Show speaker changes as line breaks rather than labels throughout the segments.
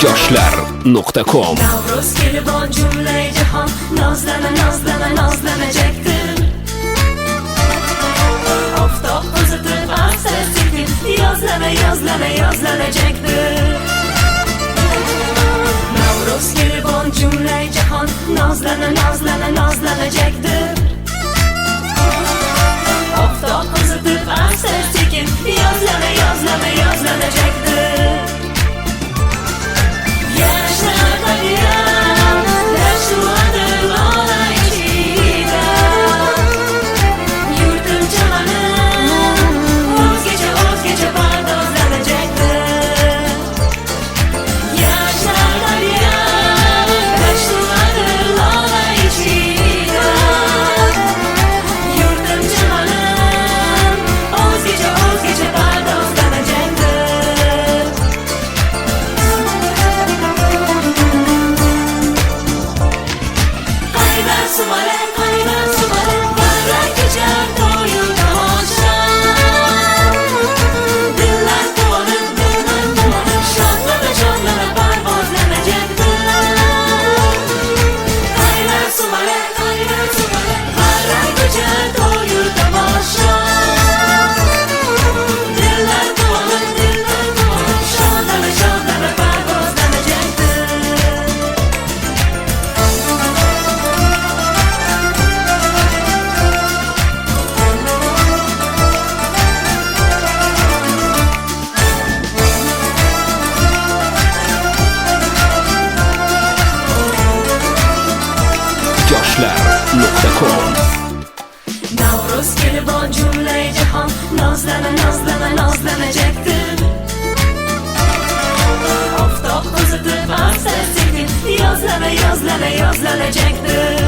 yoshlar.com.
Navruz kelibon jumlay jahon nozlana nozlana nozlanajakdir. Oftob uzatib asta sekin yozlana yozlana yozlanajakdir. Navruz kelibon jumlay jahon nozlana nozlana nozlanajakdir. Oftob uzatib asta sekin yozlana yozlana yozlanajakdir.
yoshlar.com.
Navruz kelibon jumlay jahon nozlana nozlana nozlanajakdir. Oftob uzatib asta sekin yozlana yozlana yozlanajakdir.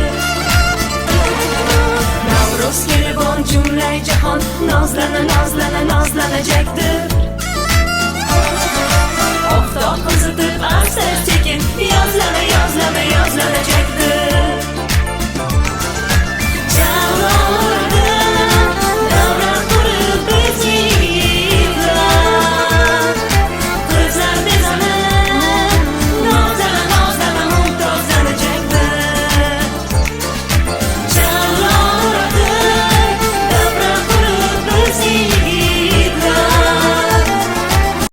Navruz kelibon jumlay jahon nozlana nozlana nozlanajakdir.